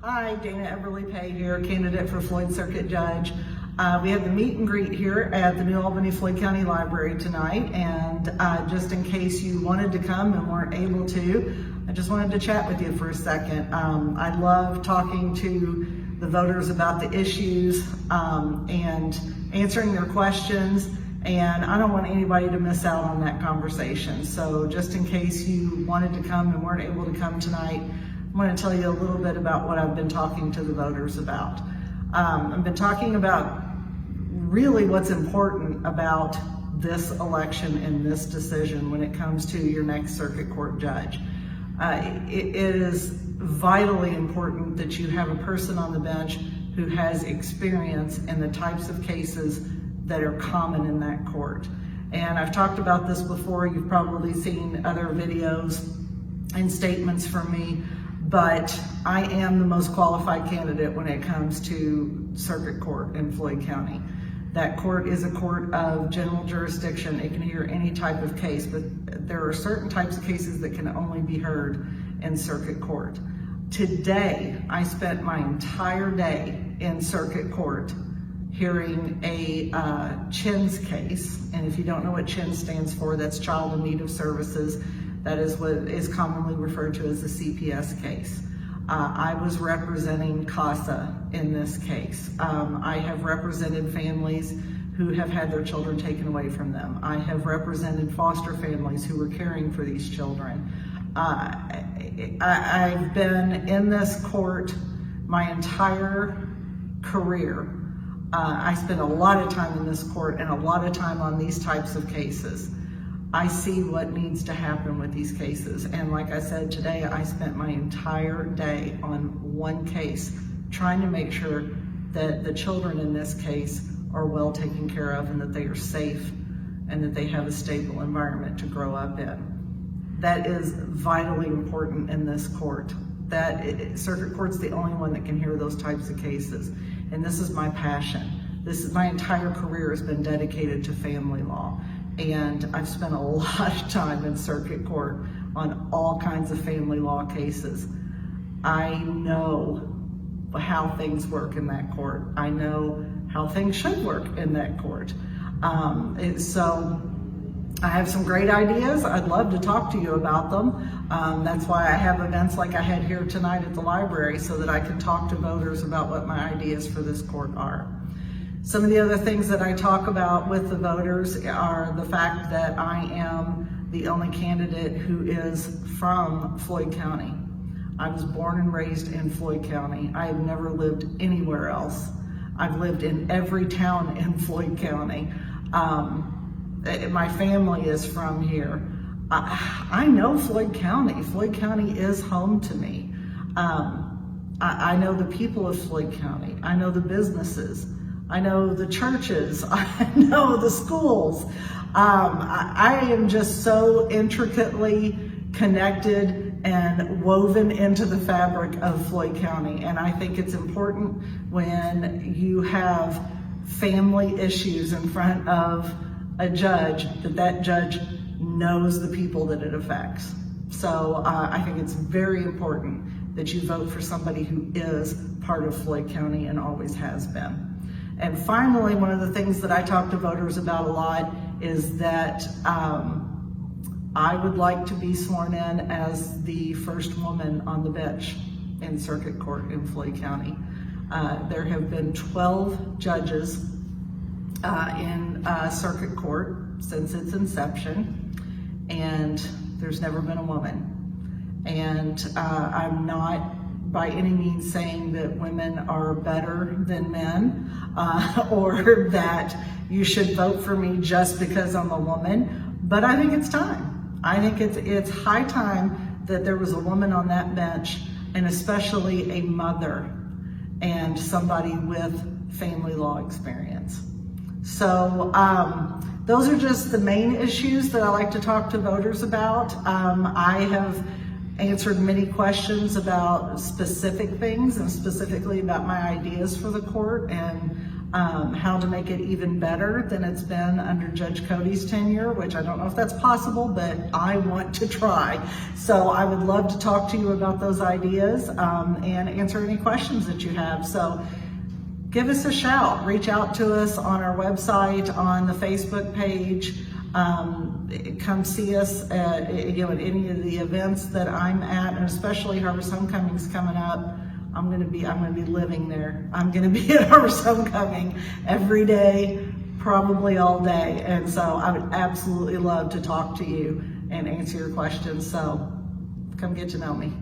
Hi, Dana Everly Pay here, candidate for Floyd Circuit Judge. We have the meet and greet here at the New Albany Floyd County Library tonight, and just in case you wanted to come and weren't able to, I just wanted to chat with you for a second. I love talking to the voters about the issues and answering their questions, and I don't want anybody to miss out on that conversation. So just in case you wanted to come and weren't able to come tonight, I want to tell you a little bit about what I've been talking to the voters about. I've been talking about really what's important about this election and this decision when it comes to your next circuit court judge. It is vitally important that you have a person on the bench who has experience in the types of cases that are common in that court. And I've talked about this before. You've probably seen other videos and statements from me, but I am the most qualified candidate when it comes to circuit court in Floyd County. That court is a court of general jurisdiction. It can hear any type of case, but there are certain types of cases that can only be heard in circuit court. Today, I spent my entire day in circuit court hearing a CHINS case, and if you don't know what CHINS stands for, that's Child in Need of Services. That is what is commonly referred to as the CPS case. I was representing CASA in this case. I have represented families who have had their children taken away from them. I have represented foster families who were caring for these children. I've been in this court my entire career. I spent a lot of time in this court and a lot of time on these types of cases. I see what needs to happen with these cases. And like I said, today I spent my entire day on one case trying to make sure that the children in this case are well taken care of and that they are safe and that they have a stable environment to grow up in. That is vitally important in this court. Circuit court's the only one that can hear those types of cases. And this is my passion. My entire career has been dedicated to family law. And I've spent a lot of time in circuit court on all kinds of family law cases. I know how things work in that court. I know how things should work in that court. So I have some great ideas. I'd love to talk to you about them. That's why I have events like I had here tonight at the library, so that I can talk to voters about what my ideas for this court are. Some of the other things that I talk about with the voters are the fact that I am the only candidate who is from Floyd County. I was born and raised in Floyd County. I have never lived anywhere else. I've lived in every town in Floyd County. My family is from here. I know Floyd County. Floyd County is home to me. I know the people of Floyd County. I know the businesses. I know the churches, I know the schools. I am just so intricately connected and woven into the fabric of Floyd County. And I think it's important when you have family issues in front of a judge, that judge knows the people that it affects. So I think it's very important that you vote for somebody who is part of Floyd County and always has been. And finally, one of the things that I talk to voters about a lot is that I would like to be sworn in as the first woman on the bench in circuit court in Floyd County. There have been 12 judges in circuit court since its inception, and there's never been a woman. And I'm not by any means saying that women are better than men or that you should vote for me just because I'm a woman, but I think it's time. I think it's high time that there was a woman on that bench, and especially a mother and somebody with family law experience. So those are just the main issues that I like to talk to voters about. I have answered many questions about specific things and specifically about my ideas for the court, and how to make it even better than it's been under Judge Cody's tenure, which I don't know if that's possible, but I want to try. So I would love to talk to you about those ideas and answer any questions that you have. So give us a shout, reach out to us on our website, on the Facebook page. Come see us at, at any of the events that I'm at, and especially Harvest Homecoming's coming up. I'm gonna be living there. I'm gonna be at Harvest Homecoming every day, probably all day. And so I would absolutely love to talk to you and answer your questions. So come get to know me.